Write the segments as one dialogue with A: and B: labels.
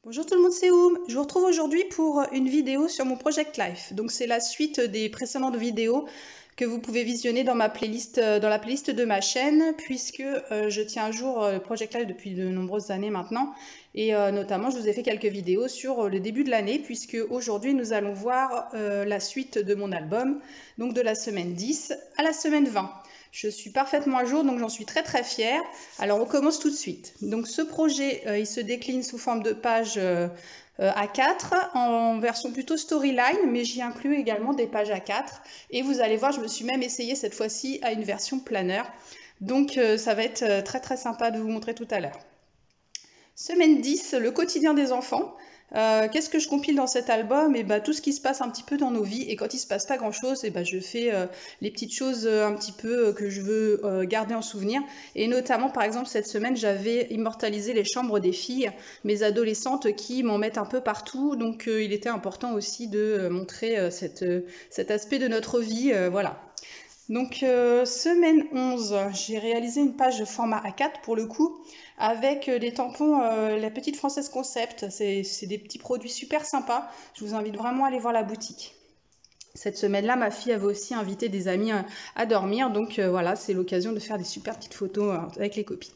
A: Bonjour tout le monde, c'est Oum. Je vous retrouve aujourd'hui pour une vidéo sur mon Project Life. Donc c'est la suite des précédentes vidéos que vous pouvez visionner dans ma playlist, dans la playlist de ma chaîne, puisque je tiens à jour le Project Life depuis de nombreuses années maintenant. Et notamment, je vous ai fait quelques vidéos sur le début de l'année, puisque aujourd'hui nous allons voir la suite de mon album, donc de la semaine 10 à la semaine 20. Je suis parfaitement à jour, donc j'en suis très très fière. Alors on commence tout de suite. Donc ce projet, il se décline sous forme de page A4 en version plutôt storyline, mais j'y inclus également des pages A4. Et vous allez voir, je me suis même essayée cette fois-ci à une version planeur. Donc ça va être très très sympa de vous montrer tout à l'heure. Semaine 10, le quotidien des enfants. Qu'est-ce que je compile dans cet album? Et bah, tout ce qui se passe un petit peu dans nos vies. Et quand il se passe pas grand-chose, et bah, je fais les petites choses un petit peu que je veux garder en souvenir. Et notamment, par exemple, cette semaine, j'avais immortalisé les chambres des filles, mes adolescentes qui m'en mettent un peu partout. Donc, il était important aussi de montrer cet aspect de notre vie. Voilà. Donc, semaine 11, j'ai réalisé une page de format A4 pour le coup, avec des tampons La Petite Française Concept. C'est des petits produits super sympas. Je vous invite vraiment à aller voir la boutique. Cette semaine-là, ma fille avait aussi invité des amis à dormir. Donc voilà, c'est l'occasion de faire des super petites photos avec les copines.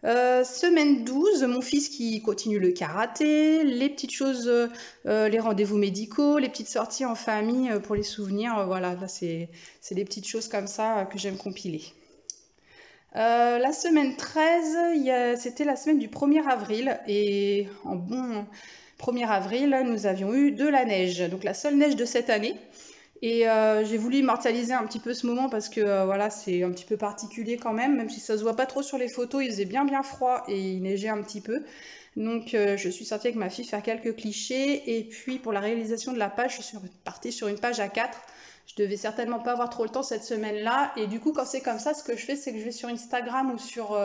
A: Semaine 12, mon fils qui continue le karaté, les petites choses, les rendez-vous médicaux, les petites sorties en famille pour les souvenirs. Voilà, là c'est des petites choses comme ça que j'aime compiler. La semaine 13, c'était la semaine du 1er avril et en bon 1er avril, nous avions eu de la neige, donc la seule neige de cette année. Et j'ai voulu immortaliser un petit peu ce moment parce que voilà, c'est un petit peu particulier quand même si ça se voit pas trop sur les photos, il faisait bien froid et il neigeait un petit peu. Donc je suis sortie avec ma fille faire quelques clichés et puis pour la réalisation de la page, je suis partie sur une page A4. Je devais certainement pas avoir trop le temps cette semaine-là et du coup quand c'est comme ça, ce que je fais, c'est que je vais sur Instagram ou sur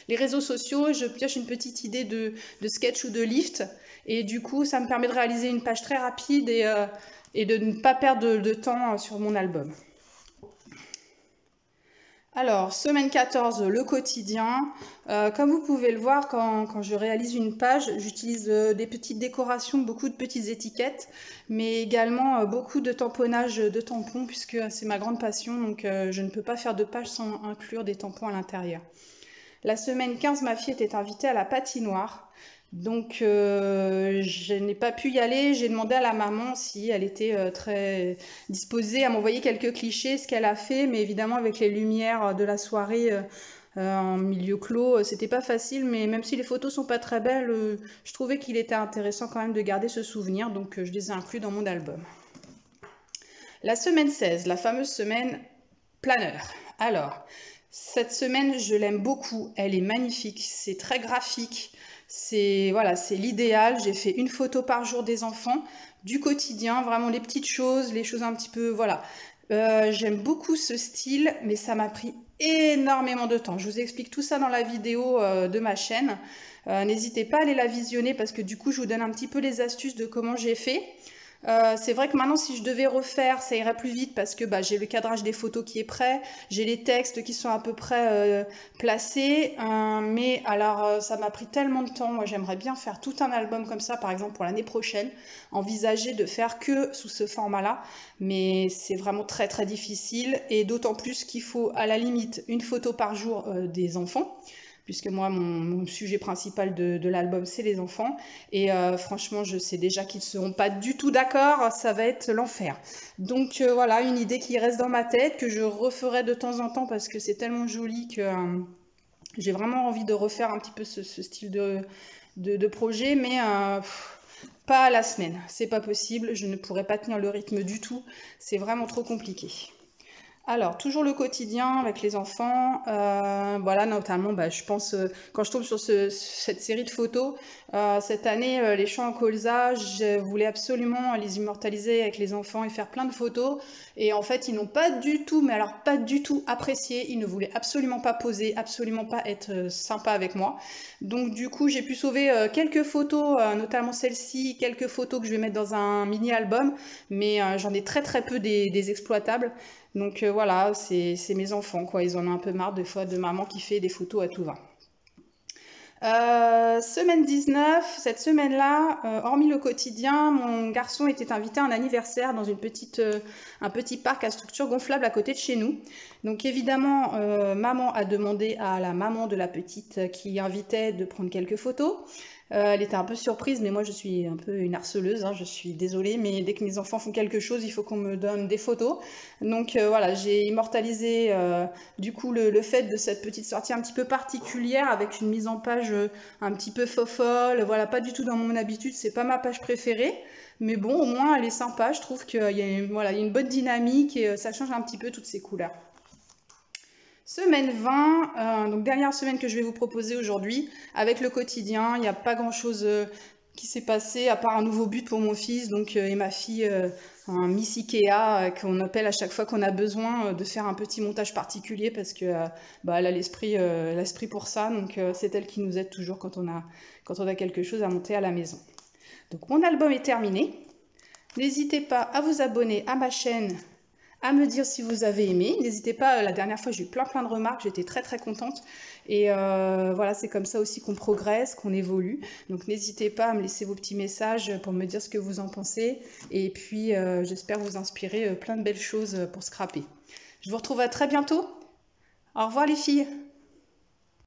A: les réseaux sociaux, je pioche une petite idée de sketch ou de lift et du coup ça me permet de réaliser une page très rapide et de ne pas perdre de temps sur mon album. Alors, semaine 14, le quotidien. Comme vous pouvez le voir, quand je réalise une page, j'utilise des petites décorations, beaucoup de petites étiquettes, mais également beaucoup de tamponnage de tampons, puisque c'est ma grande passion, donc je ne peux pas faire de page sans inclure des tampons à l'intérieur. La semaine 15, ma fille était invitée à la patinoire. Donc, je n'ai pas pu y aller. J'ai demandé à la maman si elle était très disposée à m'envoyer quelques clichés, ce qu'elle a fait. Mais évidemment, avec les lumières de la soirée en milieu clos, c'était pas facile. Mais même si les photos sont pas très belles, je trouvais qu'il était intéressant quand même de garder ce souvenir. Donc, je les ai inclus dans mon album. La semaine 16, la fameuse semaine planeur. Alors, cette semaine, je l'aime beaucoup. Elle est magnifique. C'est très graphique. C'est voilà, c'est l'idéal. J'ai fait une photo par jour des enfants, du quotidien, vraiment les petites choses, les choses un petit peu, voilà. J'aime beaucoup ce style, mais ça m'a pris énormément de temps. Je vous explique tout ça dans la vidéo de ma chaîne. N'hésitez pas à aller la visionner parce que du coup, je vous donne un petit peu les astuces de comment j'ai fait. C'est vrai que maintenant, si je devais refaire, ça irait plus vite parce que bah, j'ai le cadrage des photos qui est prêt, j'ai les textes qui sont à peu près placés, mais alors ça m'a pris tellement de temps. Moi, j'aimerais bien faire tout un album comme ça, par exemple pour l'année prochaine, envisager de faire que sous ce format-là, mais c'est vraiment très très difficile et d'autant plus qu'il faut à la limite une photo par jour des enfants puisque moi, mon sujet principal de l'album, c'est les enfants. Et franchement, je sais déjà qu'ils ne seront pas du tout d'accord, ça va être l'enfer. Donc voilà, une idée qui reste dans ma tête, que je referai de temps en temps, parce que c'est tellement joli que j'ai vraiment envie de refaire un petit peu ce style de projet, mais pas à la semaine, c'est pas possible, je ne pourrais pas tenir le rythme du tout, c'est vraiment trop compliqué. Alors, toujours le quotidien avec les enfants, voilà, notamment, bah, je pense, quand je tombe sur cette série de photos, cette année, les champs en colza, je voulais absolument les immortaliser avec les enfants et faire plein de photos. Et en fait, ils n'ont pas du tout, mais alors pas du tout apprécié. Ils ne voulaient absolument pas poser, absolument pas être sympa avec moi. Donc, du coup, j'ai pu sauver quelques photos, notamment celle-ci, quelques photos que je vais mettre dans un mini-album, mais j'en ai très très peu des exploitables. Donc voilà, c'est mes enfants, quoi. Ils en ont un peu marre des fois de maman qui fait des photos à tout va. Semaine 19, cette semaine-là, hormis le quotidien, mon garçon était invité à un anniversaire dans un petit parc à structure gonflable à côté de chez nous. Donc évidemment, maman a demandé à la maman de la petite qui invitait de prendre quelques photos. Elle était un peu surprise, mais moi je suis un peu une harceleuse, hein, je suis désolée, mais dès que mes enfants font quelque chose, il faut qu'on me donne des photos. Donc voilà, j'ai immortalisé du coup le fait de cette petite sortie un petit peu particulière avec une mise en page un petit peu fofolle, voilà, pas du tout dans mon habitude, c'est pas ma page préférée. Mais bon, au moins elle est sympa, je trouve qu'il y a, voilà, il y a une bonne dynamique et ça change un petit peu toutes ces couleurs. Semaine 20, donc dernière semaine que je vais vous proposer aujourd'hui. Avec le quotidien, il n'y a pas grand-chose qui s'est passé à part un nouveau but pour mon fils donc, et ma fille, un Miss Ikea qu'on appelle à chaque fois qu'on a besoin de faire un petit montage particulier parce que bah, elle a l'esprit pour ça. Donc c'est elle qui nous aide toujours quand on a quelque chose à monter à la maison. Donc mon album est terminé. N'hésitez pas à vous abonner à ma chaîne, à me dire si vous avez aimé. N'hésitez pas, la dernière fois j'ai eu plein de remarques, j'étais très contente. Et voilà, c'est comme ça aussi qu'on progresse, qu'on évolue. Donc n'hésitez pas à me laisser vos petits messages pour me dire ce que vous en pensez. Et puis j'espère vous inspirer plein de belles choses pour scraper. Je vous retrouve à très bientôt. Au revoir les filles.